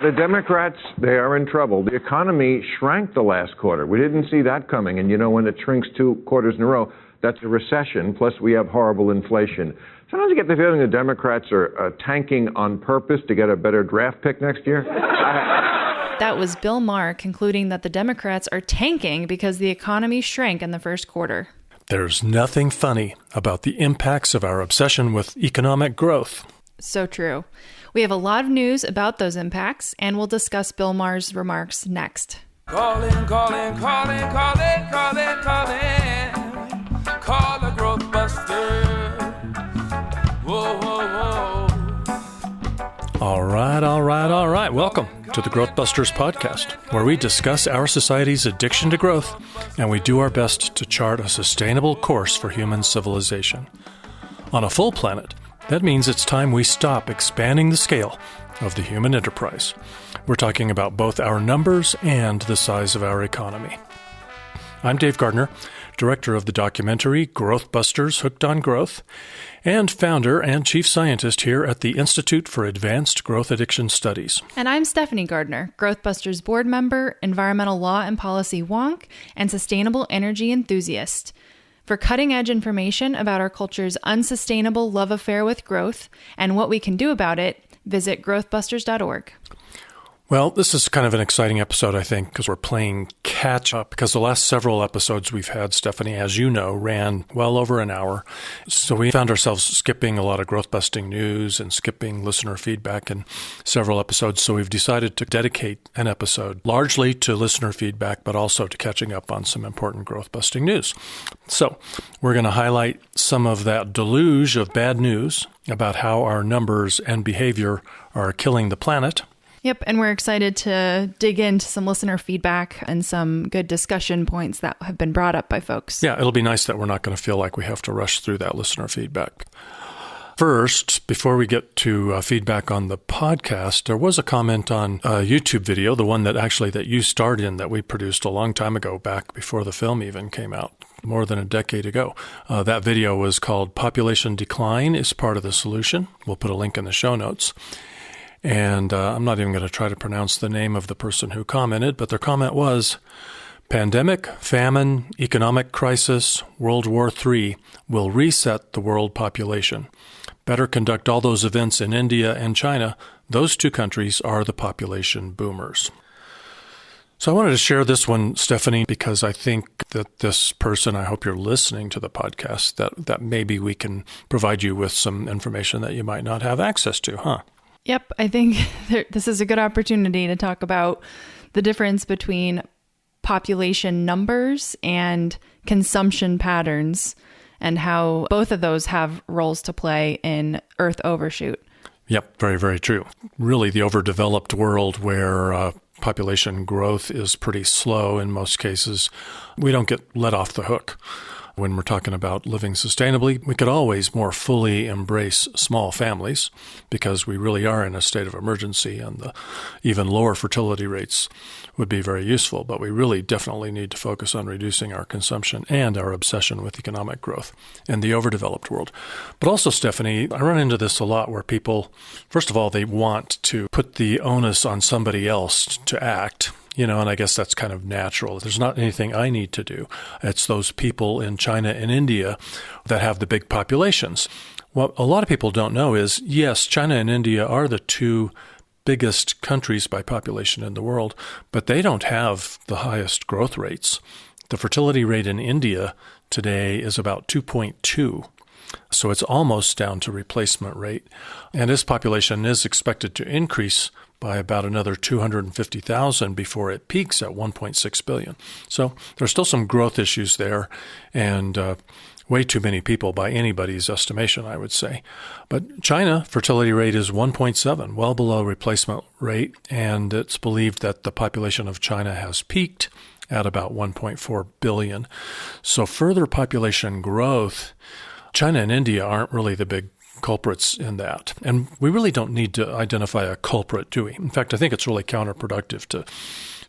The Democrats, they are in trouble. The economy shrank the last quarter. We didn't see that coming. And when it shrinks 2 quarters in a row, that's a recession. Plus, we have horrible inflation. Sometimes you get the feeling the Democrats are tanking on purpose to get a better draft pick next year. That was Bill Maher concluding that the Democrats are tanking because the economy shrank in the first quarter. There's nothing funny about the impacts of our obsession with economic growth. So true. We have a lot of news about those impacts, and we'll discuss Bill Maher's remarks next. Calling. Call the GrowthBusters. Whoa. All right. Welcome to the GrowthBusters podcast, where we discuss our society's addiction to growth, and we do our best to chart a sustainable course for human civilization. On a full planet, that means it's time we stop expanding the scale of the human enterprise. We're talking about both our numbers and the size of our economy. I'm Dave Gardner, director of the documentary GrowthBusters Hooked on Growth, and founder and chief scientist here at the Institute for Advanced Growth Addiction Studies. And I'm Stephanie Gardner, GrowthBusters board member, environmental law and policy wonk, and sustainable energy enthusiast. For cutting-edge information about our culture's unsustainable love affair with growth and what we can do about it, visit growthbusters.org. Well, this is kind of an exciting episode, I think, because we're playing catch-up, because the last several episodes we've had, Stephanie, as you know, ran well over an hour. So we found ourselves skipping a lot of growth-busting news and skipping listener feedback in several episodes. So we've decided to dedicate an episode largely to listener feedback, but also to catching up on some important growth-busting news. So we're going to highlight some of that deluge of bad news about how our numbers and behavior are killing the planet. Yep, and we're excited to dig into some listener feedback and some good discussion points that have been brought up by folks. Yeah, it'll be nice that we're not going to feel like we have to rush through that listener feedback. First, before we get to feedback on the podcast, there was a comment on a YouTube video, the one that you starred in, that we produced a long time ago, back before the film even came out, more than a decade ago. That video was called Population Decline is Part of the Solution. We'll put a link in the show notes. And I'm not even going to try to pronounce the name of the person who commented, but their comment was, pandemic, famine, economic crisis, World War III will reset the world population. Better conduct all those events in India and China. Those two countries are the population boomers. So I wanted to share this one, Stephanie, because I think that this person, I hope you're listening to the podcast, that maybe we can provide you with some information that you might not have access to, huh? Yep, I think this is a good opportunity to talk about the difference between population numbers and consumption patterns and how both of those have roles to play in Earth overshoot. Yep, very, very true. Really, the overdeveloped world where population growth is pretty slow in most cases, we don't get let off the hook. When we're talking about living sustainably, we could always more fully embrace small families because we really are in a state of emergency, and the even lower fertility rates would be very useful. But we really definitely need to focus on reducing our consumption and our obsession with economic growth in the overdeveloped world. But also, Stephanie, I run into this a lot where people, first of all, they want to put the onus on somebody else to act. And I guess that's kind of natural. There's not anything I need to do. It's those people in China and India that have the big populations. What a lot of people don't know is, yes, China and India are the two biggest countries by population in the world, but they don't have the highest growth rates. The fertility rate in India today is about 2.2. So it's almost down to replacement rate. And its population is expected to increase by about another 250,000 before it peaks at 1.6 billion. So there's still some growth issues there, and way too many people by anybody's estimation, I would say. But China, fertility rate is 1.7, well below replacement rate, and it's believed that the population of China has peaked at about 1.4 billion. So further population growth, China and India aren't really the big culprits in that. And we really don't need to identify a culprit, do we? In fact, I think it's really counterproductive to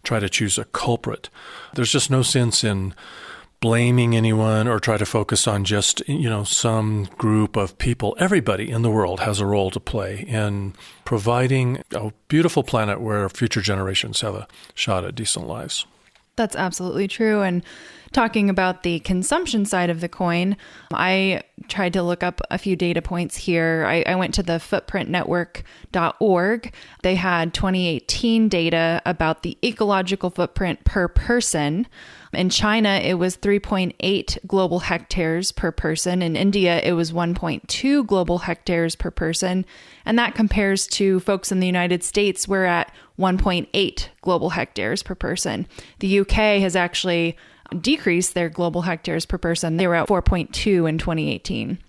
try to choose a culprit. There's just no sense in blaming anyone or try to focus on just, some group of people. Everybody in the world has a role to play in providing a beautiful planet where future generations have a shot at decent lives. That's absolutely true. And talking about the consumption side of the coin, I tried to look up a few data points here. I went to the footprintnetwork.org. They had 2018 data about the ecological footprint per person. In China, it was 3.8 global hectares per person. In India, it was 1.2 global hectares per person. And that compares to folks in the United States, we're at 1.8 global hectares per person. The UK has actually decreased their global hectares per person. They were at 4.2 in 2018.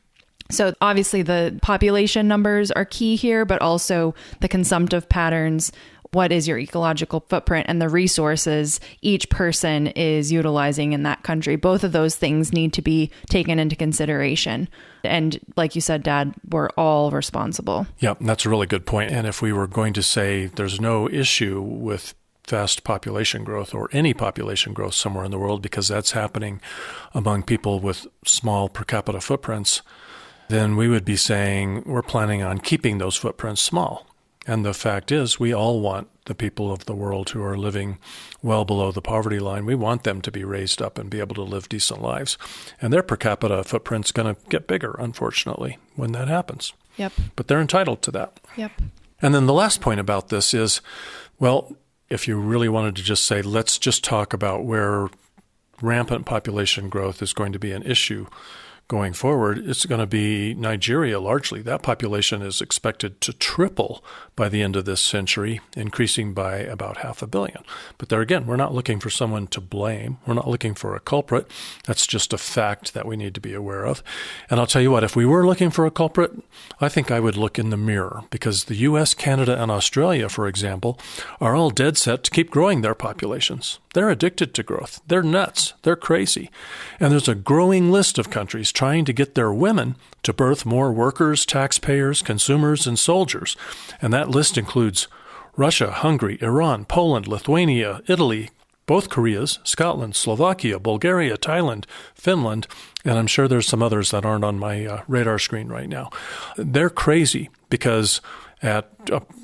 So obviously the population numbers are key here, but also the consumptive patterns. What is your ecological footprint and the resources each person is utilizing in that country? Both of those things need to be taken into consideration. And like you said, Dad, we're all responsible. Yeah, that's a really good point. And if we were going to say there's no issue with fast population growth or any population growth somewhere in the world because that's happening among people with small per capita footprints, then we would be saying we're planning on keeping those footprints small. And the fact is, we all want the people of the world who are living well below the poverty line, we want them to be raised up and be able to live decent lives. And their per capita footprint's going to get bigger, unfortunately, when that happens. Yep. But they're entitled to that. Yep. And then the last point about this is, well, if you really wanted to just say, let's just talk about where rampant population growth is going to be an issue going forward, it's going to be Nigeria largely. That population is expected to triple by the end of this century, increasing by about 500 million. But there again, we're not looking for someone to blame. We're not looking for a culprit. That's just a fact that we need to be aware of. And I'll tell you what, if we were looking for a culprit, I think I would look in the mirror because the US, Canada, and Australia, for example, are all dead set to keep growing their populations. They're addicted to growth. They're nuts. They're crazy. And there's a growing list of countries trying to get their women to birth more workers, taxpayers, consumers, and soldiers. And that list includes Russia, Hungary, Iran, Poland, Lithuania, Italy, both Koreas, Scotland, Slovakia, Bulgaria, Thailand, Finland, and I'm sure there's some others that aren't on my radar screen right now. They're crazy because at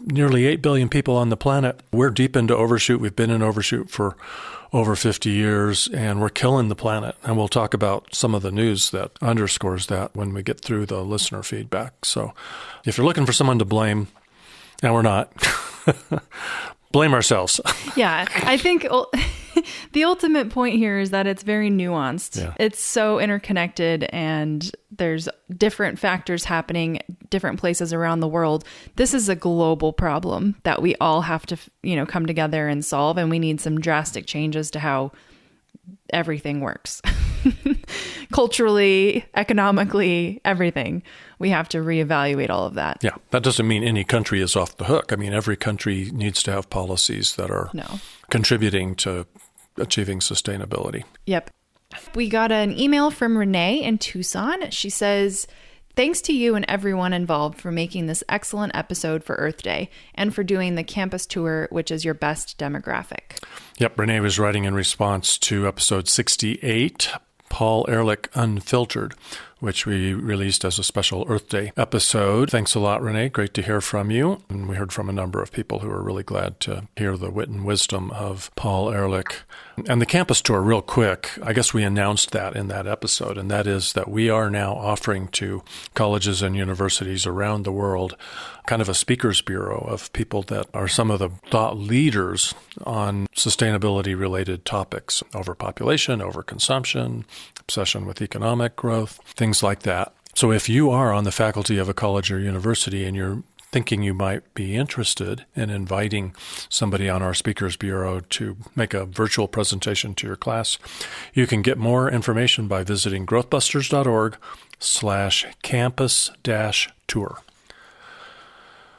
nearly 8 billion people on the planet, we're deep into overshoot. We've been in overshoot for over 50 years, and we're killing the planet. And we'll talk about some of the news that underscores that when we get through the listener feedback. So if you're looking for someone to blame, and we're not, blame ourselves. Yeah, I think the ultimate point here is that it's very nuanced. Yeah. It's so interconnected and there's different factors happening different places around the world. This is a global problem that we all have to, come together and solve. And we need some drastic changes to how everything works. Culturally, economically, everything. We have to reevaluate all of that. Yeah, that doesn't mean any country is off the hook. I mean, every country needs to have policies that are contributing to achieving sustainability. Yep. We got an email from Renee in Tucson. She says, thanks to you and everyone involved for making this excellent episode for Earth Day and for doing the campus tour, which is your best demographic. Yep, Renee was writing in response to episode 68, Paul Ehrlich Unfiltered, which we released as a special Earth Day episode. Thanks a lot, Renee. Great to hear from you. And we heard from a number of people who are really glad to hear the wit and wisdom of Paul Ehrlich. And the campus tour, real quick, I guess we announced that in that episode, and that is that we are now offering to colleges and universities around the world kind of a speakers bureau of people that are some of the thought leaders on sustainability-related topics, overpopulation, overconsumption, obsession with economic growth, things like that. So if you are on the faculty of a college or university and you're thinking you might be interested in inviting somebody on our Speakers Bureau to make a virtual presentation to your class, you can get more information by visiting growthbusters.org/campus-tour.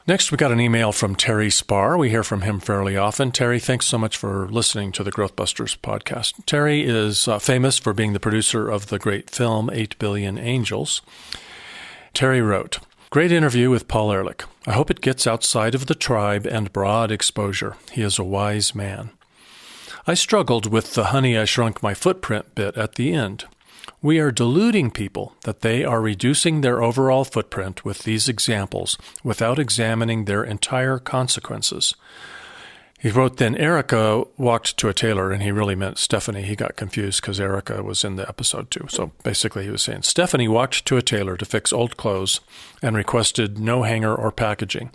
Next, we got an email from Terry Spar. We hear from him fairly often. Terry, thanks so much for listening to the GrowthBusters podcast. Terry is famous for being the producer of the great film 8 Billion Angels. Terry wrote, great interview with Paul Ehrlich. I hope it gets outside of the tribe and broad exposure. He is a wise man. I struggled with the honey I shrunk my footprint bit at the end. We are deluding people that they are reducing their overall footprint with these examples without examining their entire consequences. He wrote, then Erica walked to a tailor, and he really meant Stephanie. He got confused because Erica was in the episode too. So basically he was saying, Stephanie walked to a tailor to fix old clothes and requested no hanger or packaging.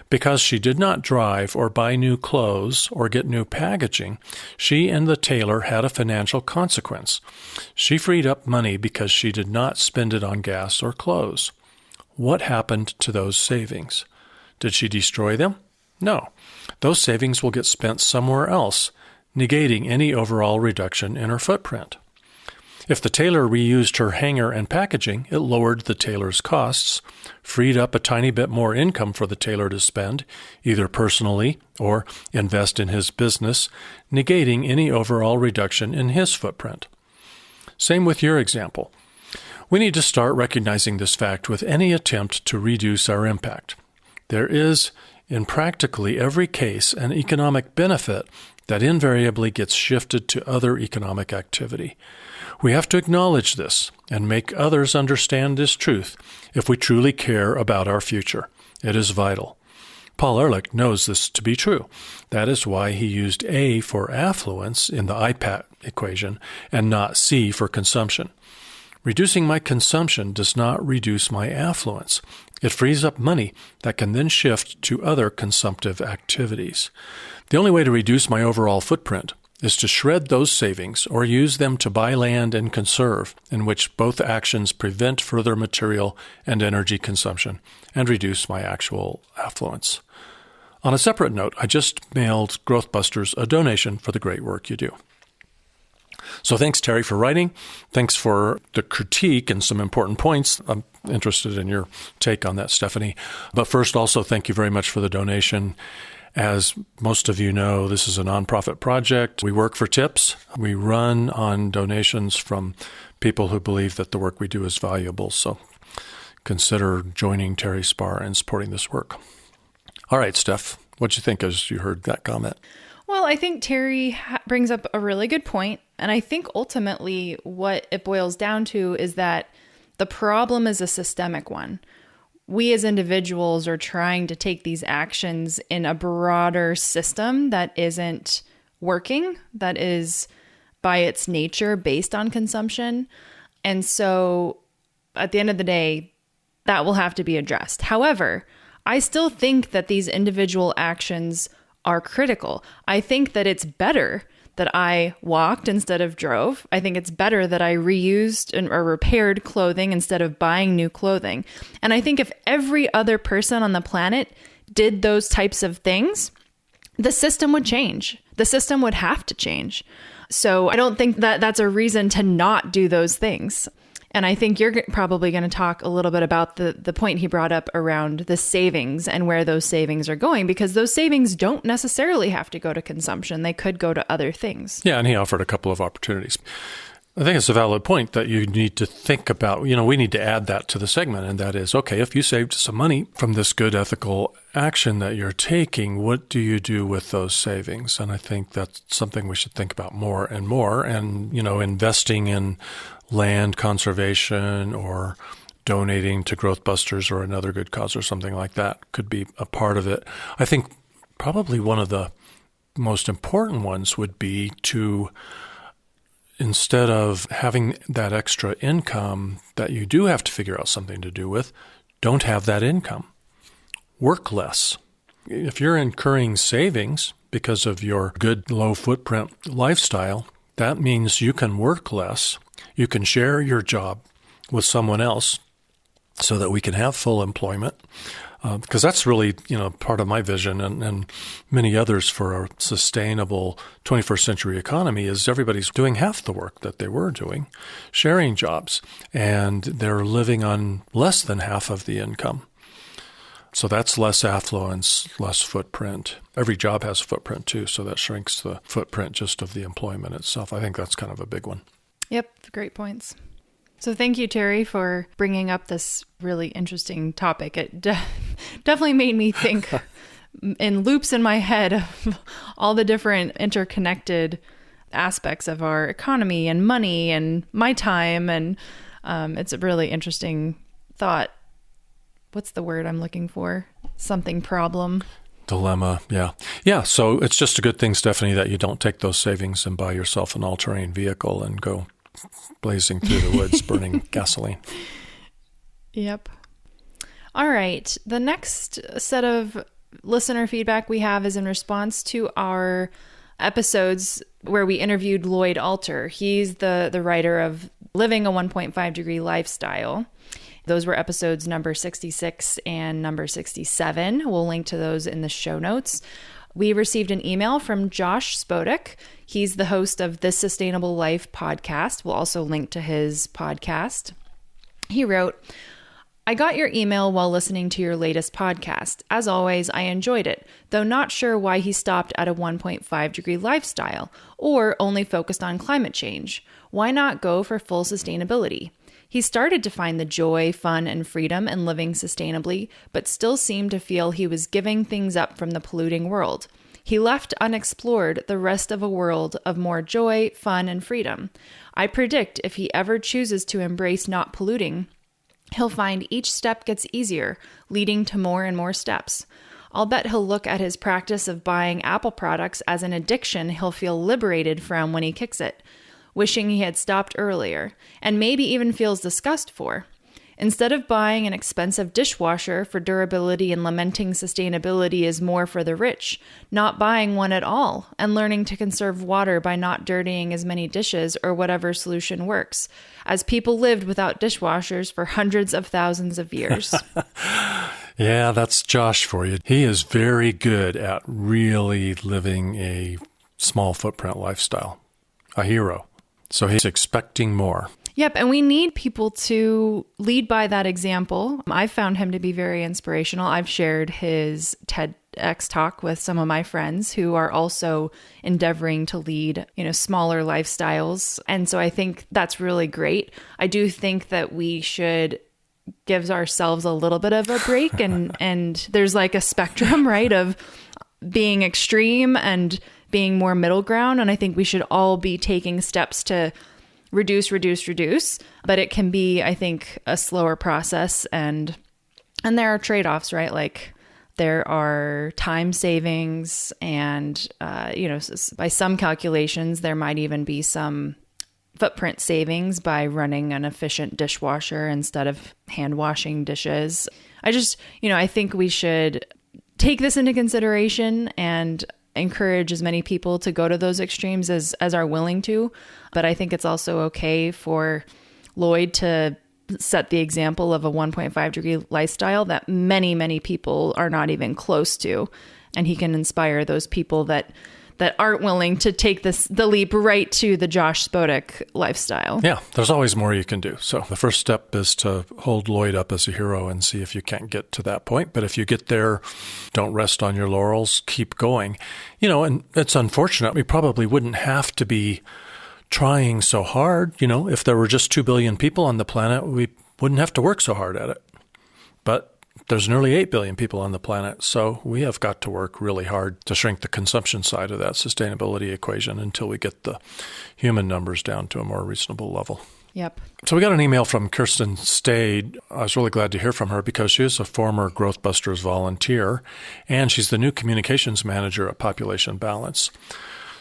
Because she did not drive or buy new clothes or get new packaging, she and the tailor had a financial consequence. She freed up money because she did not spend it on gas or clothes. What happened to those savings? Did she destroy them? No. Those savings will get spent somewhere else, negating any overall reduction in her footprint. If the tailor reused her hanger and packaging, it lowered the tailor's costs, freed up a tiny bit more income for the tailor to spend, either personally or invest in his business, negating any overall reduction in his footprint. Same with your example. We need to start recognizing this fact with any attempt to reduce our impact. There is, in practically every case, an economic benefit that invariably gets shifted to other economic activity. We have to acknowledge this and make others understand this truth if we truly care about our future. It is vital. Paul Ehrlich knows this to be true. That is why he used A for affluence in the IPAT equation and not C for consumption. Reducing my consumption does not reduce my affluence. It frees up money that can then shift to other consumptive activities. The only way to reduce my overall footprint is to shred those savings or use them to buy land and conserve, in which both actions prevent further material and energy consumption and reduce my actual affluence. On a separate note, I just mailed GrowthBusters a donation for the great work you do. So thanks, Terry, for writing. Thanks for the critique and some important points. I'm interested in your take on that, Stephanie. But first, also, thank you very much for the donation. As most of you know, this is a nonprofit project. We work for tips. We run on donations from people who believe that the work we do is valuable. So consider joining Terry Spar and supporting this work. All right, Steph, what'd you think as you heard that comment? Well, I think Terry brings up a really good point. And I think ultimately what it boils down to is that the problem is a systemic one. We as individuals are trying to take these actions in a broader system that isn't working, that is by its nature based on consumption. And so at the end of the day, that will have to be addressed. However, I still think that these individual actions are critical. I think that it's better that I walked instead of drove. I think it's better that I reused or repaired clothing instead of buying new clothing. And I think if every other person on the planet did those types of things, the system would change. The system would have to change. So I don't think that that's a reason to not do those things. And I think you're probably going to talk a little bit about the point he brought up around the savings and where those savings are going, because those savings don't necessarily have to go to consumption. They could go to other things. Yeah, and he offered a couple of opportunities. I think it's a valid point that you need to think about. We need to add that to the segment, and that is, okay, if you saved some money from this good ethical action that you're taking, what do you do with those savings? And I think that's something we should think about more and more. And, investing in land conservation or donating to GrowthBusters or another good cause or something like that could be a part of it. I think probably one of the most important ones would be to, instead of having that extra income that you do have to figure out something to do with, don't have that income. Work less. If you're incurring savings because of your good low footprint lifestyle, that means you can work less. You can share your job with someone else so that we can have full employment. Because that's really, part of my vision and many others for a sustainable 21st century economy is everybody's doing half the work that they were doing, sharing jobs, and they're living on less than half of the income. So that's less affluence, less footprint. Every job has a footprint too, so that shrinks the footprint just of the employment itself. I think that's kind of a big one. Yep, great points. So thank you, Terry, for bringing up this really interesting topic. It definitely made me think in loops in my head of all the different interconnected aspects of our economy and money and my time. And it's a really interesting thought. What's the word I'm looking for? Something problem. Dilemma, yeah. Yeah, so it's just a good thing, Stephanie, that you don't take those savings and buy yourself an all-terrain vehicle and go blazing through the woods burning gasoline. Yep. All right. The next set of listener feedback we have is in response to our episodes where we interviewed Lloyd Alter. He's the writer of Living a 1.5 Degree Lifestyle. Those were episodes number 66 and number 67. We'll link to those in the show notes. We received an email from Josh Spodek. He's the host of This Sustainable Life podcast. We'll also link to his podcast. He wrote, I got your email while listening to your latest podcast. As always, I enjoyed it, though not sure why he stopped at a 1.5 degree lifestyle or only focused on climate change. Why not go for full sustainability? He started to find the joy, fun, and freedom in living sustainably, but still seemed to feel he was giving things up from the polluting world. He left unexplored the rest of a world of more joy, fun, and freedom. I predict if he ever chooses to embrace not polluting, he'll find each step gets easier, leading to more and more steps. I'll bet he'll look at his practice of buying Apple products as an addiction he'll feel liberated from when he kicks it, wishing he had stopped earlier, and maybe even feels disgust for. Instead of buying an expensive dishwasher for durability and lamenting sustainability is more for the rich, not buying one at all and learning to conserve water by not dirtying as many dishes or whatever solution works, as people lived without dishwashers for hundreds of thousands of years. Yeah, that's Josh for you. He is very good at really living a small footprint lifestyle. A hero. So he's expecting more. Yep, and we need people to lead by that example. I've found him to be very inspirational. I've shared his TEDx talk with some of my friends who are also endeavoring to lead, smaller lifestyles. And so I think that's really great. I do think that we should give ourselves a little bit of a break and there's like a spectrum, right, of being extreme and being more middle ground. And I think we should all be taking steps to reduce. But it can be, I think, a slower process. And there are trade-offs, right? Like there are time savings and, by some calculations, there might even be some footprint savings by running an efficient dishwasher instead of hand washing dishes. I think we should take this into consideration and encourage as many people to go to those extremes as are willing to. But I think it's also okay for Lloyd to set the example of a 1.5 degree lifestyle that many, many people are not even close to. And he can inspire those people that aren't willing to take the leap right to the Josh Spodek lifestyle. Yeah, there's always more you can do. So the first step is to hold Lloyd up as a hero and see if you can't get to that point. But if you get there, don't rest on your laurels, keep going. And it's unfortunate. We probably wouldn't have to be trying so hard. If there were just 2 billion people on the planet, we wouldn't have to work so hard at it. But there's nearly 8 billion people on the planet, so we have got to work really hard to shrink the consumption side of that sustainability equation until we get the human numbers down to a more reasonable level. Yep. So we got an email from Kirsten Stade. I was really glad to hear from her because she is a former GrowthBusters volunteer, and she's the new communications manager at Population Balance.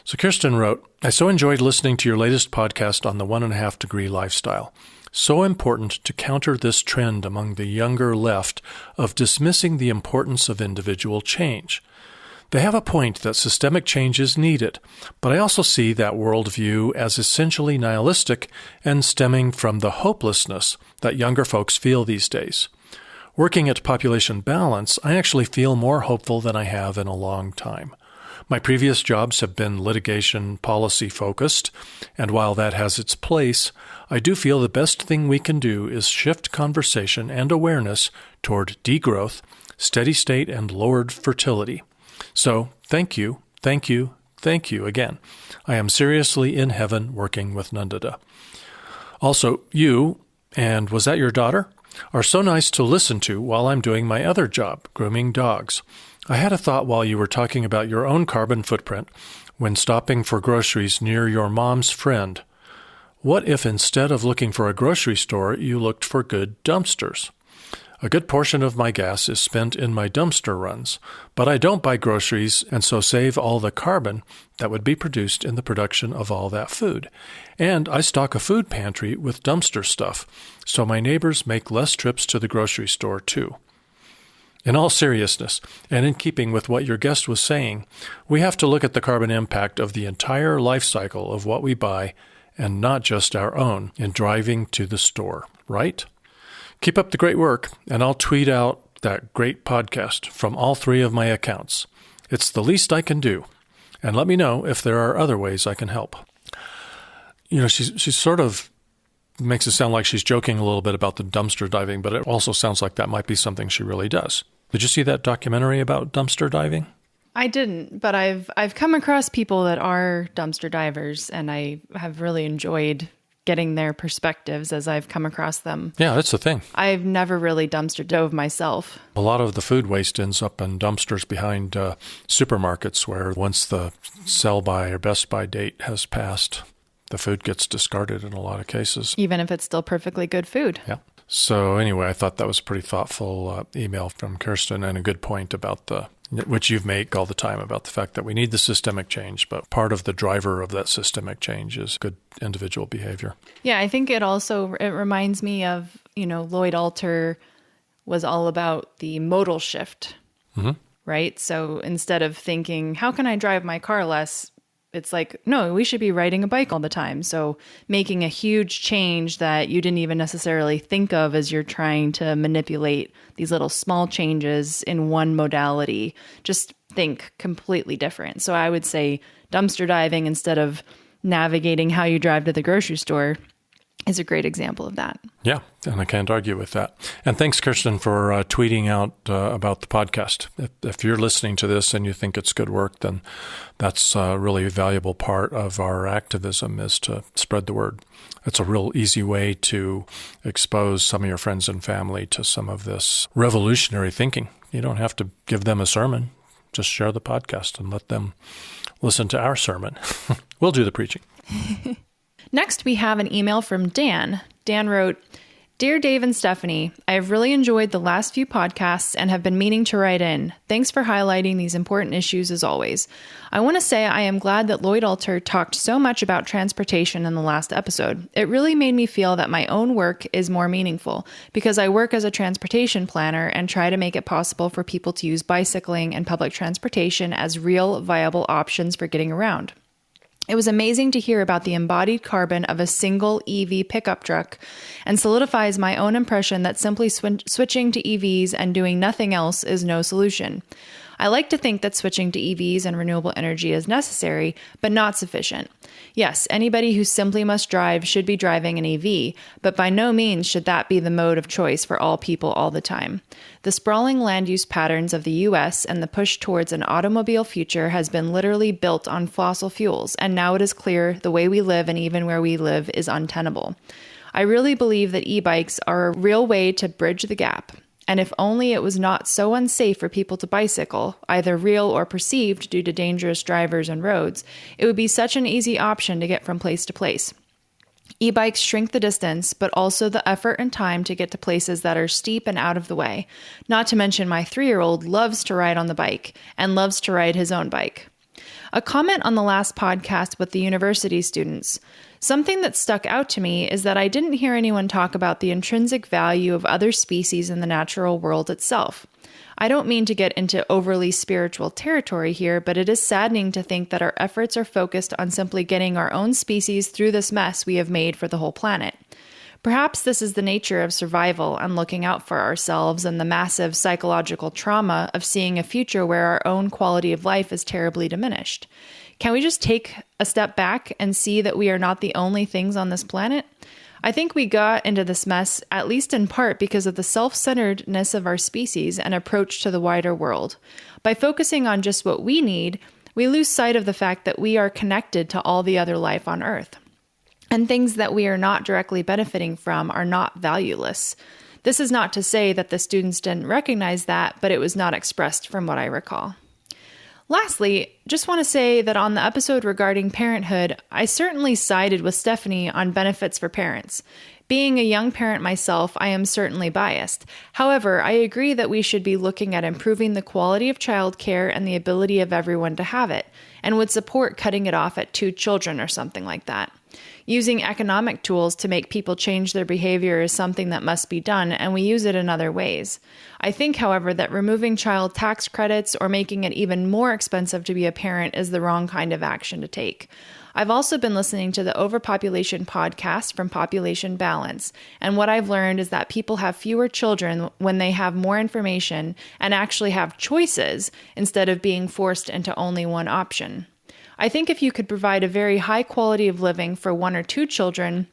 So Kirsten wrote, I so enjoyed listening to your latest podcast on the 1.5 degree lifestyle. So important to counter this trend among the younger left of dismissing the importance of individual change. They have a point that systemic change is needed, but I also see that worldview as essentially nihilistic and stemming from the hopelessness that younger folks feel these days. Working at Population Balance, I actually feel more hopeful than I have in a long time. My previous jobs have been litigation policy focused, and while that has its place, I do feel the best thing we can do is shift conversation and awareness toward degrowth, steady state, and lowered fertility. So, thank you again. I am seriously in heaven working with Nandita. Also, you, and was that your daughter, are so nice to listen to while I'm doing my other job, grooming dogs. I had a thought while you were talking about your own carbon footprint when stopping for groceries near your mom's friend. What if instead of looking for a grocery store, you looked for good dumpsters? A good portion of my gas is spent in my dumpster runs, but I don't buy groceries and so save all the carbon that would be produced in the production of all that food. And I stock a food pantry with dumpster stuff, so my neighbors make less trips to the grocery store too. In all seriousness, and in keeping with what your guest was saying, we have to look at the carbon impact of the entire life cycle of what we buy and not just our own in driving to the store, right? Keep up the great work, and I'll tweet out that great podcast from all 3 of my accounts. It's the least I can do, and let me know if there are other ways I can help. You know, she sort of makes it sound like she's joking a little bit about the dumpster diving, but it also sounds like that might be something she really does. Did you see that documentary about dumpster diving? I didn't, but I've come across people that are dumpster divers, and I have really enjoyed getting their perspectives as I've come across them. Yeah, that's the thing. I've never really dumpster dove myself. A lot of the food waste ends up in dumpsters behind supermarkets where once the sell-by or best-by date has passed, the food gets discarded in a lot of cases. Even if it's still perfectly good food. Yeah. So anyway, I thought that was a pretty thoughtful email from Kirsten and a good point about which you've made all the time about the fact that we need the systemic change, but part of the driver of that systemic change is good individual behavior. Yeah, I think it reminds me of, Lloyd Alter was all about the modal shift, right? So instead of thinking, how can I drive my car less? It's like, no, we should be riding a bike all the time. So making a huge change that you didn't even necessarily think of as you're trying to manipulate these little small changes in one modality, just think completely different. So I would say dumpster diving instead of navigating how you drive to the grocery store is a great example of that. Yeah, and I can't argue with that. And thanks, Kirsten, for tweeting out about the podcast. If you're listening to this and you think it's good work, then that's a really valuable part of our activism is to spread the word. It's a real easy way to expose some of your friends and family to some of this revolutionary thinking. You don't have to give them a sermon. Just share the podcast and let them listen to our sermon. We'll do the preaching. Next, we have an email from Dan. Dan wrote, Dear Dave and Stephanie, I have really enjoyed the last few podcasts and have been meaning to write in. Thanks for highlighting these important issues as always. I want to say I am glad that Lloyd Alter talked so much about transportation in the last episode. It really made me feel that my own work is more meaningful because I work as a transportation planner and try to make it possible for people to use bicycling and public transportation as real, viable options for getting around. It was amazing to hear about the embodied carbon of a single EV pickup truck and solidifies my own impression that simply switching to EVs and doing nothing else is no solution. I like to think that switching to EVs and renewable energy is necessary, but not sufficient. Yes, anybody who simply must drive should be driving an EV, but by no means should that be the mode of choice for all people all the time. The sprawling land use patterns of the U.S. and the push towards an automobile future has been literally built on fossil fuels, and now it is clear the way we live and even where we live is untenable. I really believe that e-bikes are a real way to bridge the gap. And if only it was not so unsafe for people to bicycle, either real or perceived due to dangerous drivers and roads, it would be such an easy option to get from place to place. E-bikes shrink the distance, but also the effort and time to get to places that are steep and out of the way. Not to mention my 3-year-old loves to ride on the bike and loves to ride his own bike. A comment on the last podcast with the university students. Something that stuck out to me is that I didn't hear anyone talk about the intrinsic value of other species in the natural world itself. I don't mean to get into overly spiritual territory here, but it is saddening to think that our efforts are focused on simply getting our own species through this mess we have made for the whole planet. Perhaps this is the nature of survival and looking out for ourselves and the massive psychological trauma of seeing a future where our own quality of life is terribly diminished. Can we just take a step back and see that we are not the only things on this planet? I think we got into this mess, at least in part, because of the self-centeredness of our species and approach to the wider world. By focusing on just what we need, we lose sight of the fact that we are connected to all the other life on Earth. And things that we are not directly benefiting from are not valueless. This is not to say that the students didn't recognize that, but it was not expressed from what I recall. Lastly, just want to say that on the episode regarding parenthood, I certainly sided with Stephanie on benefits for parents. Being a young parent myself, I am certainly biased. However, I agree that we should be looking at improving the quality of childcare and the ability of everyone to have it, and would support cutting it off at 2 children or something like that. Using economic tools to make people change their behavior is something that must be done, and we use it in other ways. I think, however, that removing child tax credits or making it even more expensive to be a parent is the wrong kind of action to take. I've also been listening to the Overpopulation podcast from Population Balance, and what I've learned is that people have fewer children when they have more information and actually have choices instead of being forced into only one option. I think if you could provide a very high quality of living for 1 or 2 children,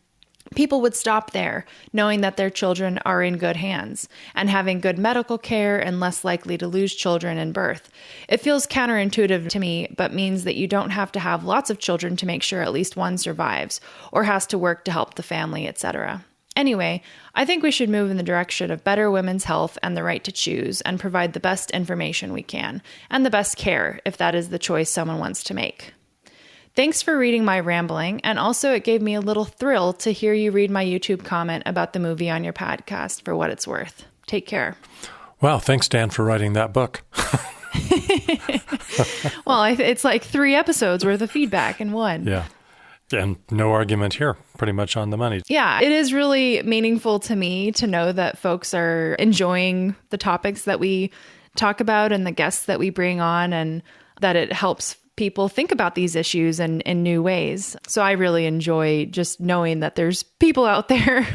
people would stop there, knowing that their children are in good hands and having good medical care and less likely to lose children in birth. It feels counterintuitive to me, but means that you don't have to have lots of children to make sure at least one survives or has to work to help the family, etc. Anyway, I think we should move in the direction of better women's health and the right to choose and provide the best information we can and the best care if that is the choice someone wants to make. Thanks for reading my rambling, and also it gave me a little thrill to hear you read my YouTube comment about the movie on your podcast for what it's worth. Take care. Wow, thanks, Dan, for writing that book. Well, it's like 3 episodes worth of feedback in one. Yeah. And no argument here, pretty much on the money. Yeah, it is really meaningful to me to know that folks are enjoying the topics that we talk about and the guests that we bring on, and that it helps people think about these issues in new ways. So I really enjoy just knowing that there's people out there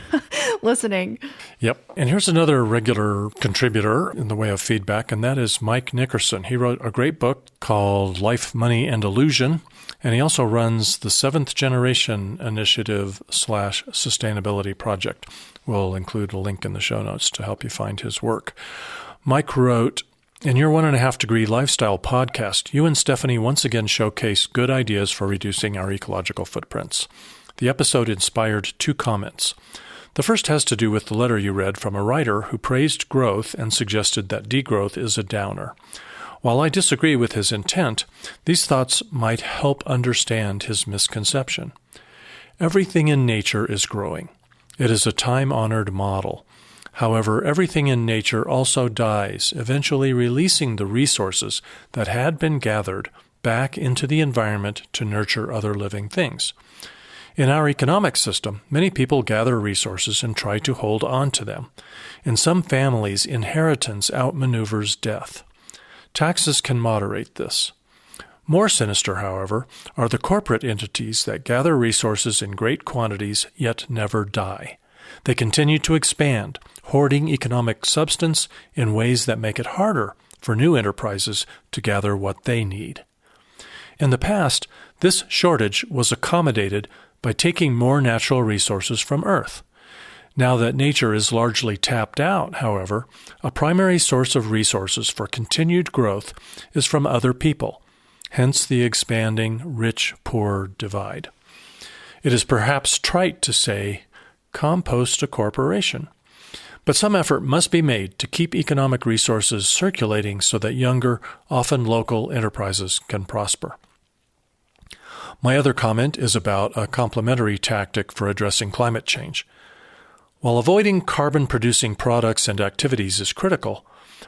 listening. Yep. And here's another regular contributor in the way of feedback, and that is Mike Nickerson. He wrote a great book called Life, Money, and Illusion, and he also runs the 7th Generation Initiative / Sustainability Project. We'll include a link in the show notes to help you find his work. Mike wrote, "In your 1.5 Degree Lifestyle podcast, you and Stephanie once again showcase good ideas for reducing our ecological footprints. The episode inspired 2 comments. The first has to do with the letter you read from a writer who praised growth and suggested that degrowth is a downer. While I disagree with his intent, these thoughts might help understand his misconception. Everything in nature is growing. It is a time-honored model. However, everything in nature also dies, eventually releasing the resources that had been gathered back into the environment to nurture other living things. In our economic system, many people gather resources and try to hold on to them. In some families, inheritance outmaneuvers death. Taxes can moderate this. More sinister, however, are the corporate entities that gather resources in great quantities yet never die. They continue to expand, hoarding economic substance in ways that make it harder for new enterprises to gather what they need. In the past, this shortage was accommodated by taking more natural resources from Earth. Now that nature is largely tapped out, however, a primary source of resources for continued growth is from other people, hence the expanding rich-poor divide. It is perhaps trite to say, compost a corporation. But some effort must be made to keep economic resources circulating so that younger, often local enterprises can prosper. My other comment is about a complementary tactic for addressing climate change. While avoiding carbon-producing products and activities is critical,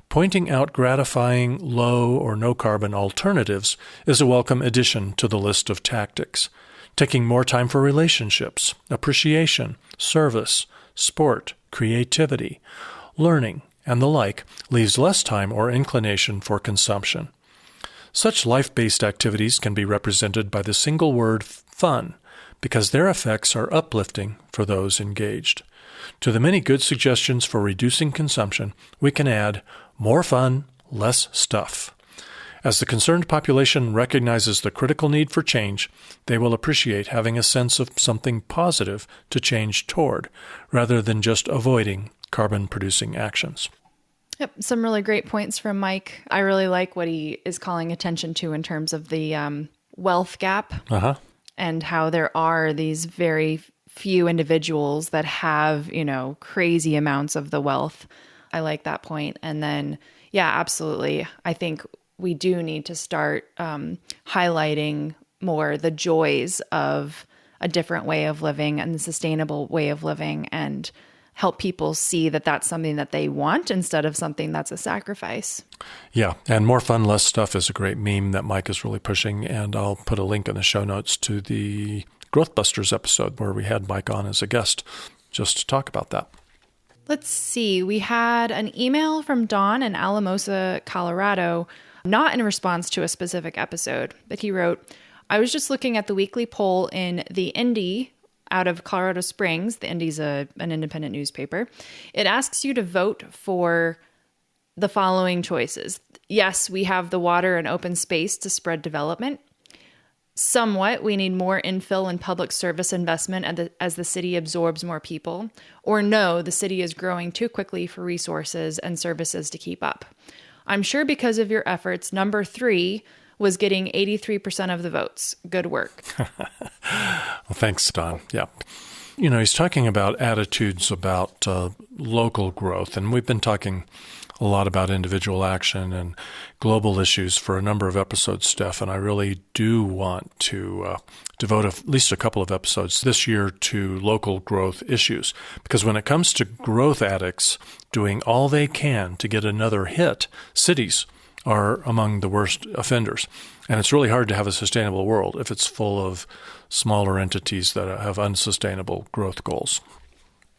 pointing out gratifying low or no-carbon alternatives is a welcome addition to the list of tactics. Taking more time for relationships, appreciation, service, sport, creativity, learning, and the like leaves less time or inclination for consumption. Such life-based activities can be represented by the single word fun, because their effects are uplifting for those engaged. To the many good suggestions for reducing consumption, we can add more fun, less stuff. As the concerned population recognizes the critical need for change, they will appreciate having a sense of something positive to change toward, rather than just avoiding carbon-producing actions. Yep, some really great points from Mike. I really like what he is calling attention to in terms of the wealth gap and how there are these very few individuals that have, crazy amounts of the wealth. I like that point. And then, yeah, absolutely. I think we do need to start highlighting more the joys of a different way of living and the sustainable way of living, and help people see that that's something that they want instead of something that's a sacrifice. Yeah, and More Fun, Less Stuff is a great meme that Mike is really pushing, and I'll put a link in the show notes to the GrowthBusters episode where we had Mike on as a guest just to talk about that. Let's see. We had an email from Don in Alamosa, Colorado, not in response to a specific episode, but he wrote, I was just looking at the weekly poll in the Indy out of Colorado Springs. The Indy's an independent newspaper. It asks you to vote for the following choices. Yes, we have the water and open space to spread development. Somewhat, we need more infill and public service investment as the city absorbs more people. Or no, the city is growing too quickly for resources and services to keep up. I'm sure because of your efforts, number 3 was getting 83% of the votes. Good work. Well, thanks, Don. Yeah. He's talking about attitudes about local growth, and we've been talking a lot about individual action and global issues for a number of episodes, Steph, and I really do want to devote at least a couple of episodes this year to local growth issues. Because when it comes to growth addicts doing all they can to get another hit, cities are among the worst offenders. And it's really hard to have a sustainable world if it's full of smaller entities that have unsustainable growth goals.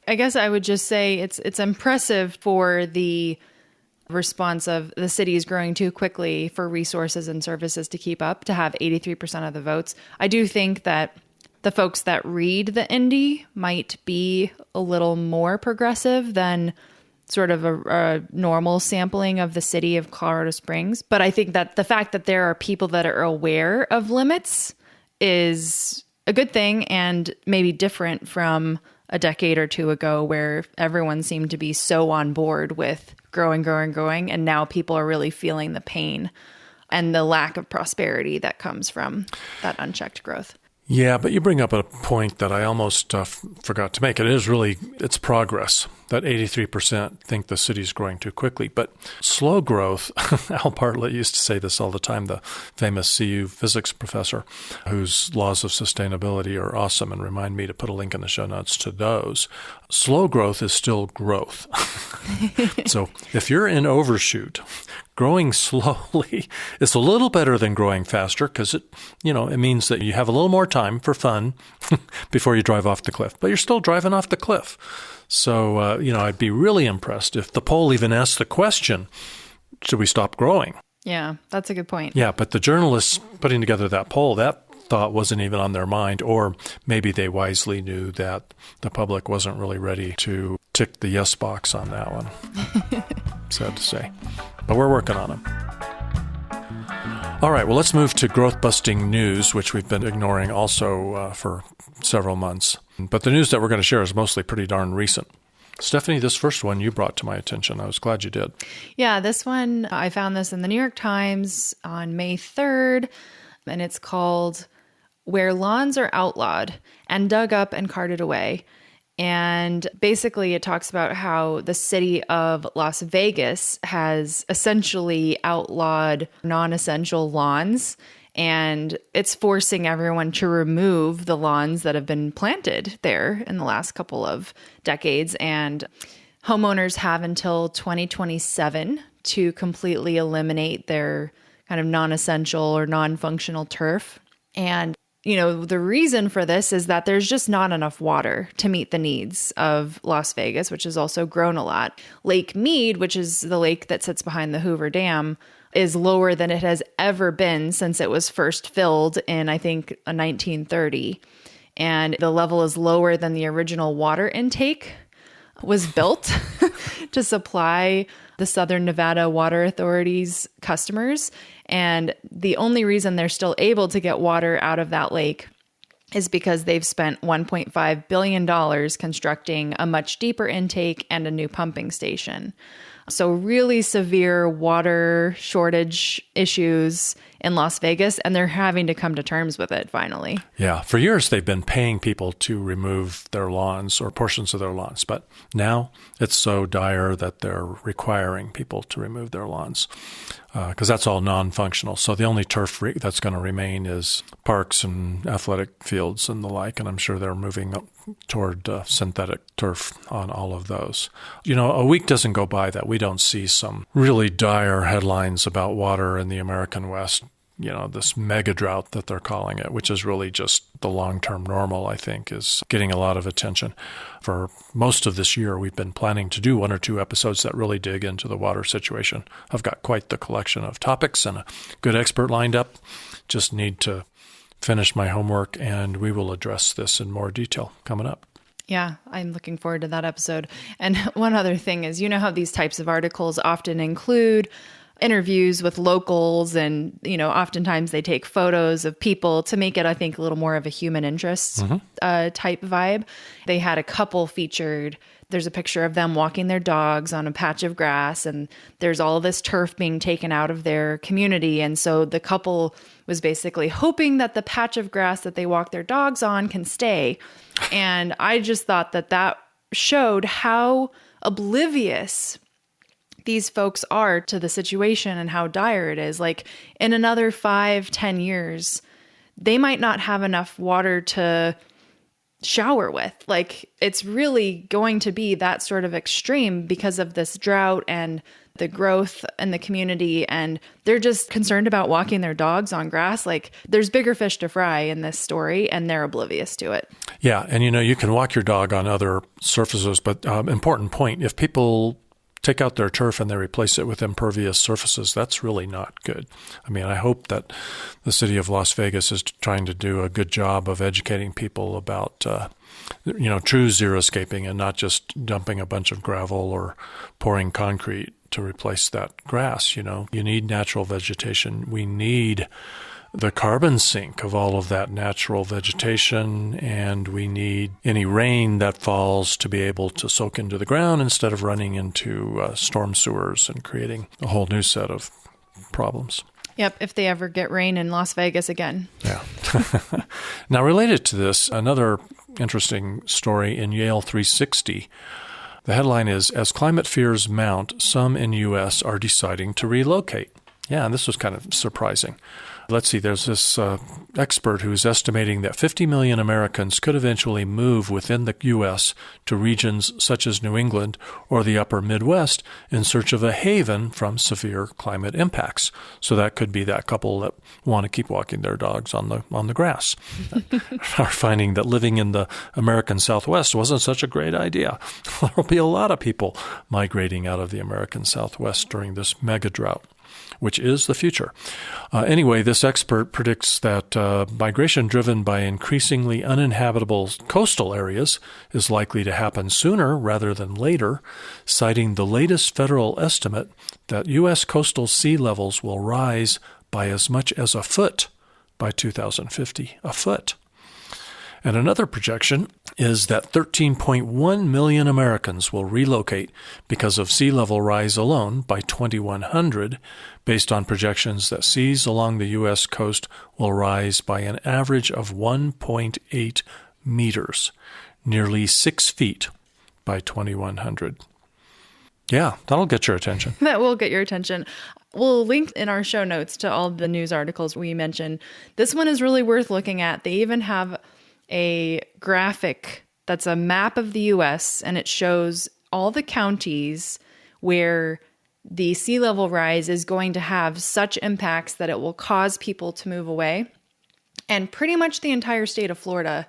I guess I would just say it's impressive for the response of the city is growing too quickly for resources and services to keep up, to have 83% of the votes. I do think that the folks that read the Indy might be a little more progressive than sort of a normal sampling of the city of Colorado Springs. But I think that the fact that there are people that are aware of limits is a good thing, and maybe different from a decade or two ago where everyone seemed to be so on board with growing. And now people are really feeling the pain and the lack of prosperity that comes from that unchecked growth. Yeah, but you bring up a point that I almost forgot to make. It's progress. That 83% think the city's growing too quickly. But slow growth, Al Bartlett used to say this all the time, the famous CU physics professor, whose laws of sustainability are awesome and remind me to put a link in the show notes to those. Slow growth is still growth. So if you're in overshoot, growing slowly is a little better than growing faster because it means that you have a little more time for fun before you drive off the cliff, but you're still driving off the cliff. So, I'd be really impressed if the poll even asked the question, should we stop growing? Yeah, that's a good point. Yeah, but the journalists putting together that poll, that thought wasn't even on their mind, or maybe they wisely knew that the public wasn't really ready to tick the yes box on that one. Sad to say. But we're working on them. All right, well, let's move to growth-busting news, which we've been ignoring also for several months. But the news that we're going to share is mostly pretty darn recent. Stephanie, this first one you brought to my attention. I was glad you did. Yeah, this one, I found this in the New York Times on May 3rd, and it's called Where Lawns Are Outlawed and Dug Up and Carted Away. And basically it talks about how the city of Las Vegas has essentially outlawed non-essential lawns, and it's forcing everyone to remove the lawns that have been planted there in the last couple of decades. And homeowners have until 2027 to completely eliminate their kind of non-essential or non-functional turf. And the reason for this is that there's just not enough water to meet the needs of Las Vegas, which has also grown a lot. Lake Mead, which is the lake that sits behind the Hoover Dam, is lower than it has ever been since it was first filled in, I think, 1930. And the level is lower than the original water intake was built to supply the Southern Nevada Water Authority's customers. And the only reason they're still able to get water out of that lake is because they've spent $1.5 billion constructing a much deeper intake and a new pumping station. So really severe water shortage issues in Las Vegas, and they're having to come to terms with it finally. Yeah. For years, they've been paying people to remove their lawns or portions of their lawns. But now it's so dire that they're requiring people to remove their lawns because that's all non-functional. So the only turf that's going to remain is parks and athletic fields and the like. And I'm sure they're moving up toward synthetic turf on all of those. A week doesn't go by that we don't see some really dire headlines about water in the American West. This mega drought that they're calling it, which is really just the long-term normal, I think, is getting a lot of attention. For most of this year, we've been planning to do 1 or 2 episodes that really dig into the water situation. I've got quite the collection of topics and a good expert lined up. Just need to finish my homework, and we will address this in more detail coming up. Yeah, I'm looking forward to that episode. And one other thing is, how these types of articles often include interviews with locals, and oftentimes they take photos of people to make it, I think, a little more of a human interest type vibe. They had a couple featured. There's a picture of them walking their dogs on a patch of grass, and there's all this turf being taken out of their community. And so the couple was basically hoping that the patch of grass that they walk their dogs on can stay. And I just thought that showed how oblivious these folks are to the situation and how dire it is. Like, in another 5-10 years, they might not have enough water to shower with. Like, it's really going to be that sort of extreme because of this drought and the growth in the community. And they're just concerned about walking their dogs on grass. Like, there's bigger fish to fry in this story, and they're oblivious to it. Yeah. And, you can walk your dog on other surfaces, but important point, if people take out their turf and they replace it with impervious surfaces, that's really not good. I mean, I hope that the city of Las Vegas is trying to do a good job of educating people about, true xeriscaping and not just dumping a bunch of gravel or pouring concrete to replace that grass. You need natural vegetation. We need the carbon sink of all of that natural vegetation, and we need any rain that falls to be able to soak into the ground instead of running into storm sewers and creating a whole new set of problems. Yep, if they ever get rain in Las Vegas again. Yeah. Now, related to this, another interesting story in Yale 360. The headline is, "As climate fears mount, some in U.S. are deciding to relocate." Yeah, and this was kind of surprising. Let's see, there's this expert who's estimating that 50 million Americans could eventually move within the U.S. to regions such as New England or the upper Midwest in search of a haven from severe climate impacts. So that could be that couple that want to keep walking their dogs on the grass. Are finding that living in the American Southwest wasn't such a great idea. There'll be a lot of people migrating out of the American Southwest during this mega drought, which is the future. Anyway, this expert predicts that migration driven by increasingly uninhabitable coastal areas is likely to happen sooner rather than later, citing the latest federal estimate that U.S. coastal sea levels will rise by as much as a foot by 2050. A foot. And another projection is that 13.1 million Americans will relocate because of sea level rise alone by 2100, based on projections that seas along the U.S. coast will rise by an average of 1.8 meters, nearly 6 feet by 2100. Yeah, that'll get your attention. That will get your attention. We'll link in our show notes to all the news articles we mentioned. This one is really worth looking at. They even have a graphic that's a map of the U.S., and it shows all the counties where the sea level rise is going to have such impacts that it will cause people to move away. And pretty much the entire state of Florida,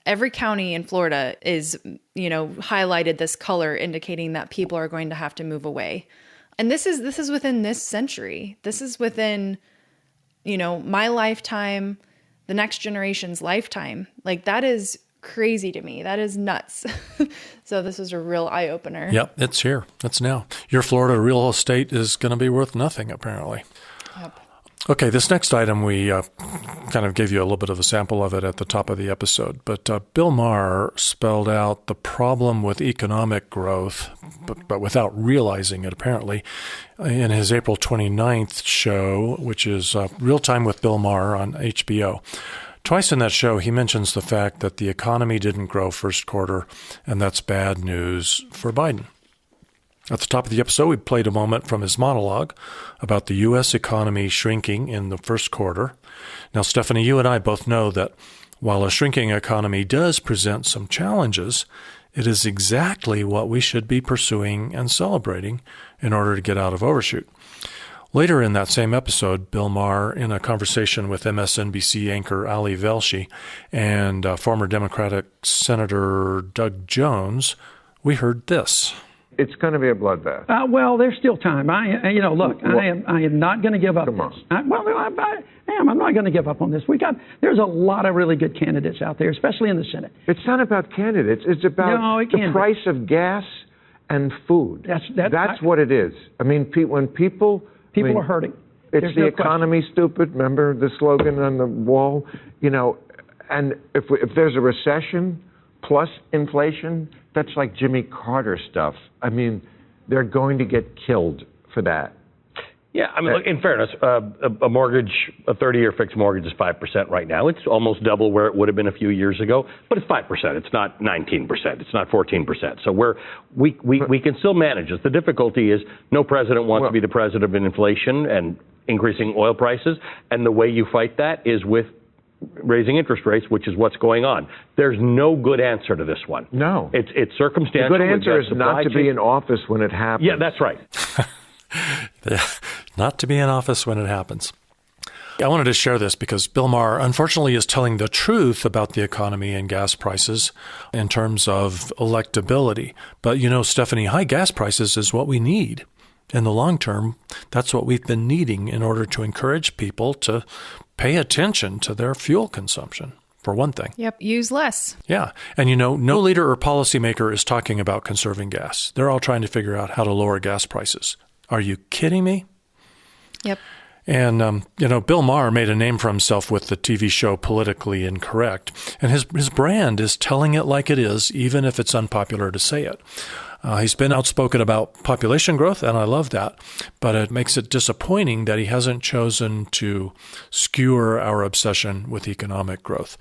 every county in Florida is, highlighted this color indicating that people are going to have to move away. And this is within this century. This is within, my lifetime, the next generation's lifetime. Like, that is crazy to me. That is nuts. So this is a real eye-opener. Yep, it's here. It's now. Your Florida real estate is going to be worth nothing, apparently. Yep. Okay, this next item, we kind of gave you a little bit of a sample of it at the top of the episode, but Bill Maher spelled out the problem with economic growth, but without realizing it, apparently, in his April 29th show, which is Real Time with Bill Maher on HBO. Twice in that show, he mentions the fact that the economy didn't grow first quarter, and that's bad news for Biden. At the top of the episode, we played a moment from his monologue about the U.S. economy shrinking in the first quarter. Now, Stephanie, you and I both know that while a shrinking economy does present some challenges, it is exactly what we should be pursuing and celebrating in order to get out of overshoot. Later in that same episode, Bill Maher, in a conversation with MSNBC anchor Ali Velshi and former Democratic Senator Doug Jones, we heard this. It's going to be a bloodbath. Well, there's still time. I am not going to give up. Come on. I am. I'm not going to give up on this. There's a lot of really good candidates out there, especially in the Senate. It's not about candidates. It's about the price of gas and food. That's what it is. I mean, when people are hurting. It's There's the no economy, question. stupid. Remember the slogan on the wall? And if there's a recession plus inflation, that's like Jimmy Carter stuff. I mean, they're going to get killed for that. Yeah, I mean, look, in fairness, a mortgage, a 30-year fixed mortgage is 5% right now. It's almost double where it would have been a few years ago, but it's 5%. It's not 19%. It's not 14%. So we can still manage this. The difficulty is no president wants to be the president of inflation and increasing oil prices, and the way you fight that is with raising interest rates, which is what's going on. There's no good answer to this one. No. It's circumstantial. The good answer is not to be in office when it happens. Yeah, that's right. Not to be in office when it happens. I wanted to share this because Bill Maher, unfortunately, is telling the truth about the economy and gas prices in terms of electability. But, Stephanie, high gas prices is what we need. In the long term, that's what we've been needing in order to encourage people to pay attention to their fuel consumption, for one thing. Yep, use less. Yeah. And, no leader or policymaker is talking about conserving gas. They're all trying to figure out how to lower gas prices. Are you kidding me? Yep. And, Bill Maher made a name for himself with the TV show Politically Incorrect. And his brand is telling it like it is, even if it's unpopular to say it. He's been outspoken about population growth, and I love that. But it makes it disappointing that he hasn't chosen to skewer our obsession with economic growth.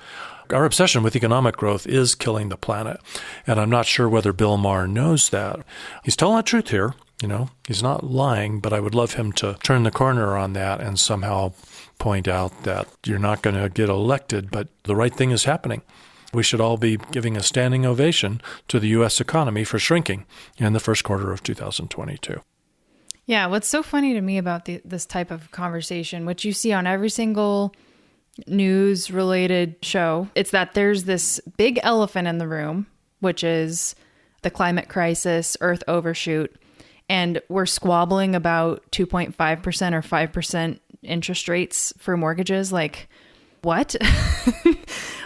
Our obsession with economic growth is killing the planet. And I'm not sure whether Bill Maher knows that. He's telling the truth here. He's not lying, but I would love him to turn the corner on that and somehow point out that you're not going to get elected, but the right thing is happening. We should all be giving a standing ovation to the U.S. economy for shrinking in the first quarter of 2022. Yeah, what's so funny to me about this type of conversation, which you see on every single news-related show, it's that there's this big elephant in the room, which is the climate crisis, Earth overshoot, and we're squabbling about 2.5% or 5% interest rates for mortgages. Like, what?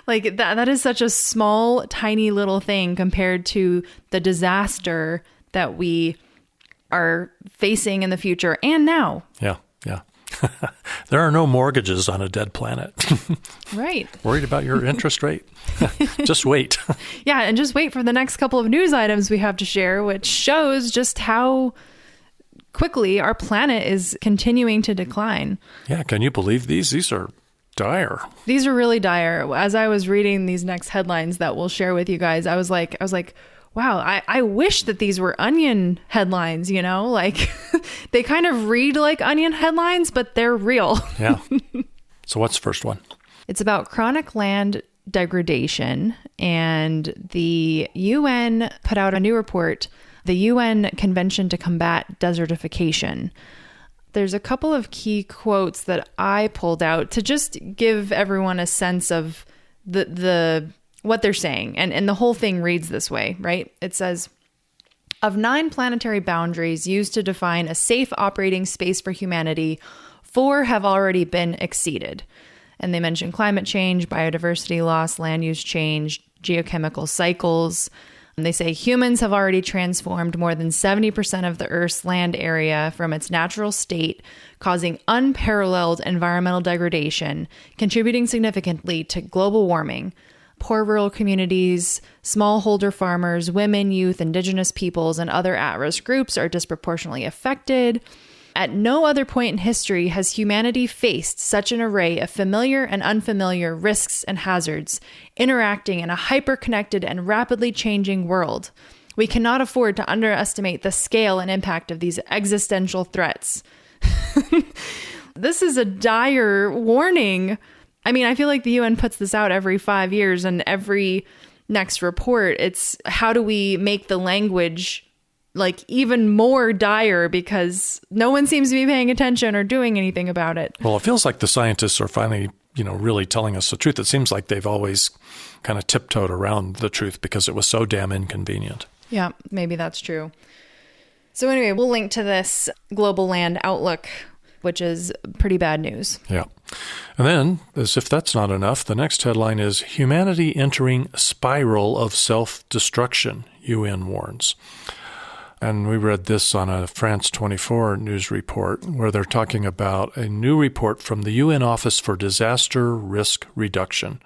Like that is such a small, tiny little thing compared to the disaster that we are facing in the future and now. Yeah. There are no mortgages on a dead planet. Right. Worried about your interest rate? Just wait. Yeah, and just wait for the next couple of news items we have to share, which shows just how quickly our planet is continuing to decline. Yeah, can you believe these? These are dire. These are really dire. As I was reading these next headlines that we'll share with you guys, I was like, wow, I wish that these were Onion headlines, like they kind of read like Onion headlines, but they're real. Yeah. So what's the first one? It's about chronic land degradation, and the UN put out a new report, the UN Convention to Combat Desertification. There's a couple of key quotes that I pulled out to just give everyone a sense of the what they're saying. And the whole thing reads this way, right? It says, of 9 planetary boundaries used to define a safe operating space for humanity, 4 have already been exceeded. And they mention climate change, biodiversity loss, land use change, geochemical cycles. And they say humans have already transformed more than 70% of the Earth's land area from its natural state, causing unparalleled environmental degradation, contributing significantly to global warming. Poor rural communities, smallholder farmers, women, youth, indigenous peoples, and other at-risk groups are disproportionately affected. At no other point in history has humanity faced such an array of familiar and unfamiliar risks and hazards, interacting in a hyper-connected and rapidly changing world. We cannot afford to underestimate the scale and impact of these existential threats. This is a dire warning. I mean, I feel like the UN puts this out every 5 years, and every next report, it's how do we make the language like even more dire, because no one seems to be paying attention or doing anything about it. Well, it feels like the scientists are finally, really telling us the truth. It seems like they've always kind of tiptoed around the truth because it was so damn inconvenient. Yeah, maybe that's true. So anyway, we'll link to this Global Land Outlook, which is pretty bad news. Yeah. And then, as if that's not enough, the next headline is Humanity Entering Spiral of Self-Destruction, UN Warns. And we read this on a France 24 news report where they're talking about a new report from the UN Office for Disaster Risk Reduction.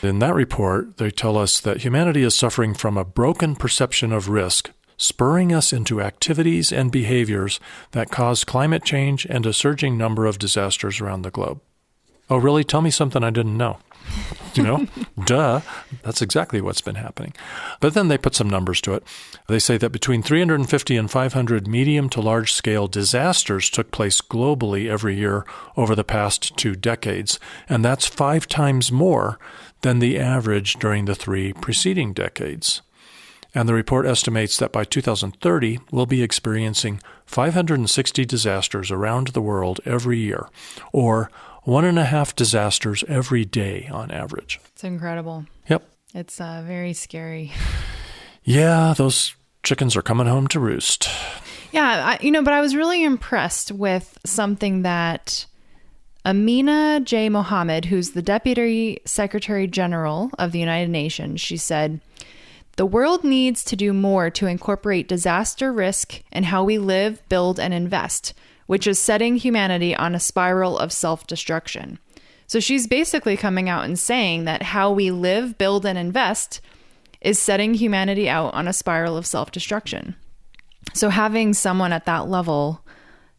In that report, they tell us that humanity is suffering from a broken perception of risk, spurring us into activities and behaviors that cause climate change and a surging number of disasters around the globe. Oh, really? Tell me something I didn't know. Duh. That's exactly what's been happening. But then they put some numbers to it. They say that between 350 and 500 medium to large scale disasters took place globally every year over the past 2 decades. And that's 5 times more than the average during the 3 preceding decades. And the report estimates that by 2030, we'll be experiencing 560 disasters around the world every year, or 1.5 disasters every day on average. It's incredible. Yep. It's very scary. Yeah, those chickens are coming home to roost. Yeah, but I was really impressed with something that Amina J. Mohammed, who's the Deputy Secretary General of the United Nations, she said, "The world needs to do more to incorporate disaster risk in how we live, build, and invest, which is setting humanity on a spiral of self-destruction." So she's basically coming out and saying that how we live, build, and invest is setting humanity out on a spiral of self-destruction. So having someone at that level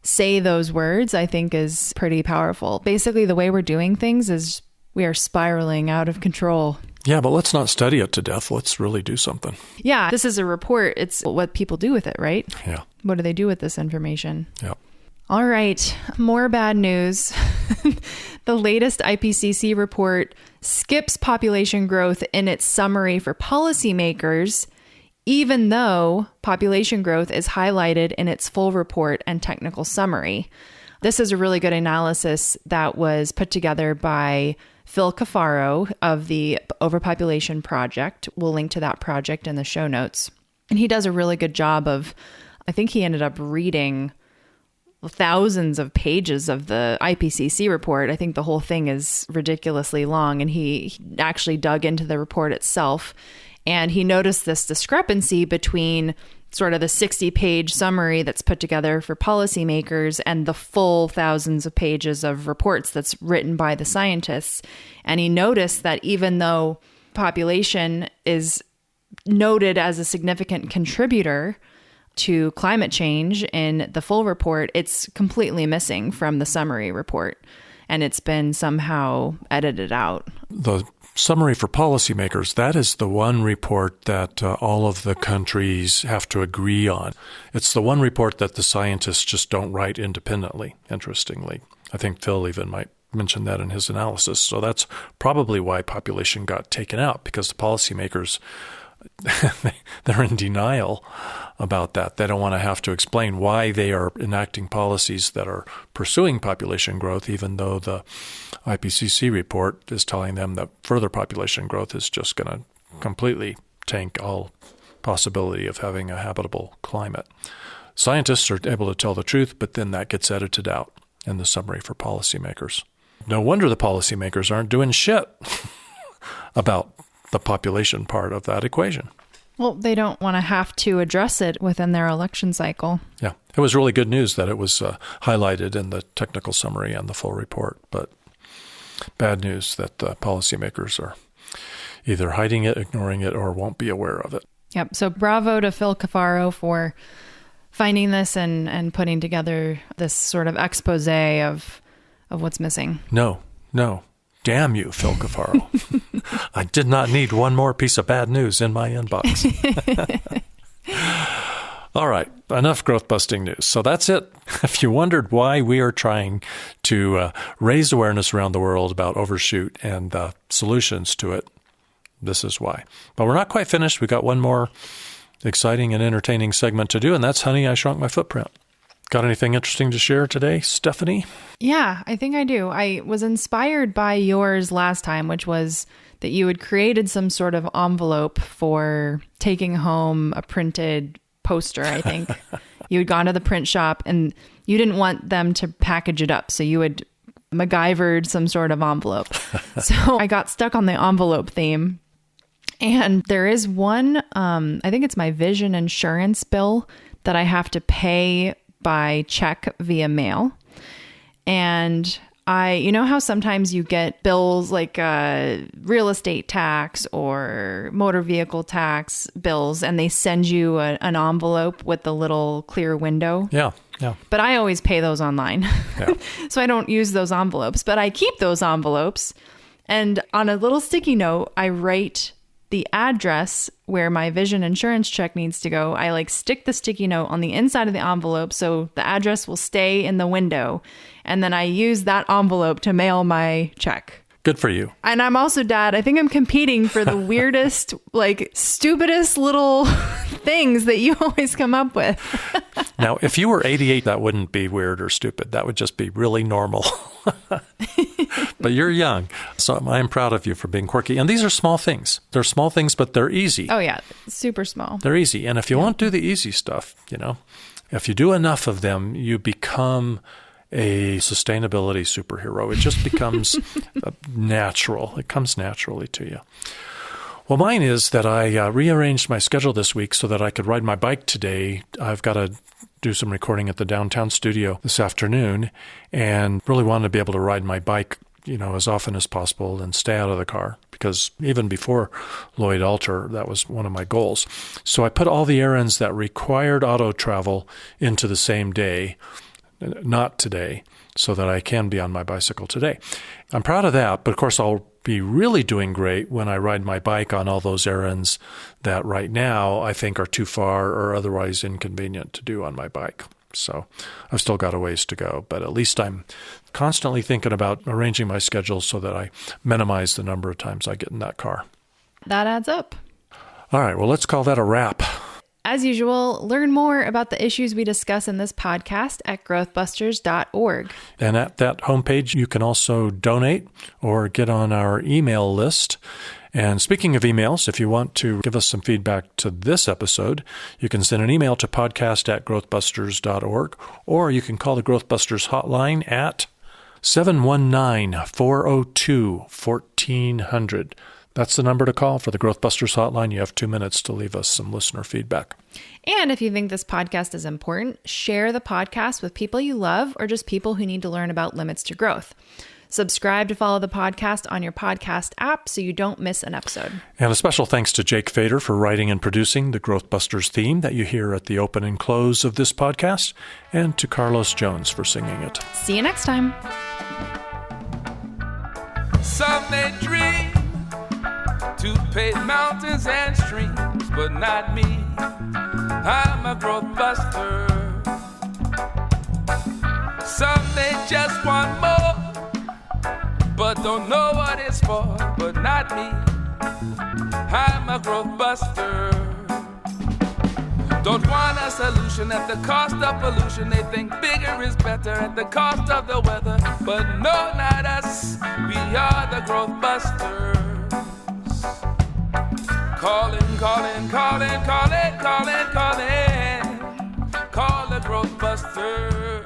say those words, I think, is pretty powerful. Basically, the way we're doing things is we are spiraling out of control. Yeah, but let's not study it to death. Let's really do something. Yeah, this is a report. It's what people do with it, right? Yeah. What do they do with this information? Yeah. All right, more bad news. The latest IPCC report skips population growth in its summary for policymakers, even though population growth is highlighted in its full report and technical summary. This is a really good analysis that was put together by Phil Cafaro of the Overpopulation Project. We'll link to that project in the show notes. And he does a really good job of, I think he ended up reading thousands of pages of the IPCC report. I think the whole thing is ridiculously long, and he actually dug into the report itself. And he noticed this discrepancy between sort of the 60-page summary that's put together for policymakers and the full thousands of pages of reports that's written by the scientists. And he noticed that even though population is noted as a significant contributor to climate change in the full report, it's completely missing from the summary report. And it's been somehow edited out. The summary for policymakers, that is the one report that all of the countries have to agree on. It's the one report that the scientists just don't write independently, interestingly. I think Phil even might mention that in his analysis. So that's probably why population got taken out, because the policymakers, they're in denial about that. They don't want to have to explain why they are enacting policies that are pursuing population growth, even though the IPCC report is telling them that further population growth is just going to completely tank all possibility of having a habitable climate. Scientists are able to tell the truth, but then that gets edited out in the summary for policymakers. No wonder the policymakers aren't doing shit about the population part of that equation. Well, they don't want to have to address it within their election cycle. Yeah. It was really good news that it was highlighted in the technical summary and the full report, but bad news that the policymakers are either hiding it, ignoring it, or won't be aware of it. Yep. So bravo to Phil Cafaro for finding this and putting together this sort of expose of what's missing. No. Damn you, Phil Cafaro. I did not need one more piece of bad news in my inbox. All right, enough growth-busting news. So that's it. If you wondered why we are trying to raise awareness around the world about overshoot and the solutions to it, this is why. But we're not quite finished. We got one more exciting and entertaining segment to do, and that's Honey, I Shrunk My Footprint. Got anything interesting to share today, Stephanie? Yeah, I think I do. I was inspired by yours last time, which was that you had created some sort of envelope for taking home a printed poster, I think. You had gone to the print shop and you didn't want them to package it up. So you had MacGyvered some sort of envelope. So I got stuck on the envelope theme. And there is one, I think it's my vision insurance bill that I have to pay by check via mail. And you know how sometimes you get bills like real estate tax or motor vehicle tax bills, and they send you an envelope with the little clear window? Yeah. But I always pay those online. Yeah. So I don't use those envelopes, but I keep those envelopes. And on a little sticky note, I write the address where my vision insurance check needs to go. I stick the sticky note on the inside of the envelope so the address will stay in the window. And then I use that envelope to mail my check. Good for you. And I'm also, Dad, I think I'm competing for the weirdest, stupidest little things that you always come up with. Now, if you were 88, that wouldn't be weird or stupid. That would just be really normal. But you're young, so I'm proud of you for being quirky. And these are small things. They're small things, but they're easy. Oh, yeah. Super small. They're easy. And if you won't do the easy stuff, if you do enough of them, you become a sustainability superhero. It just becomes natural. It comes naturally to you. Well, mine is that I rearranged my schedule this week so that I could ride my bike today. I've got to do some recording at the downtown studio this afternoon and really wanted to be able to ride my bike, as often as possible and stay out of the car, because even before Lloyd Alter, that was one of my goals. So I put all the errands that required auto travel into the same day, not today, so that I can be on my bicycle today. I'm proud of that, but of course I'll be really doing great when I ride my bike on all those errands that right now I think are too far or otherwise inconvenient to do on my bike. So I've still got a ways to go, but at least I'm constantly thinking about arranging my schedule so that I minimize the number of times I get in that car. That adds up. All right, well, let's call that a wrap. As usual, learn more about the issues we discuss in this podcast at growthbusters.org. And at that homepage, you can also donate or get on our email list. And speaking of emails, if you want to give us some feedback to this episode, you can send an email to podcast@growthbusters.org, or you can call the GrowthBusters hotline at 719-402-1400. That's the number to call for the GrowthBusters hotline. You have 2 minutes to leave us some listener feedback. And if you think this podcast is important, share the podcast with people you love or just people who need to learn about limits to growth. Subscribe to follow the podcast on your podcast app so you don't miss an episode. And a special thanks to Jake Fader for writing and producing the GrowthBusters theme that you hear at the open and close of this podcast, and to Carlos Jones for singing it. See you next time. Some may dream to pave mountains and streams, but not me. I'm a growth buster. Some may just want more, but don't know what it's for, but not me. I'm a growth buster. Don't want a solution at the cost of pollution. They think bigger is better at the cost of the weather, but no, not us. We are the growth busters. Calling, calling, calling, calling, calling, calling. Call the growth busters.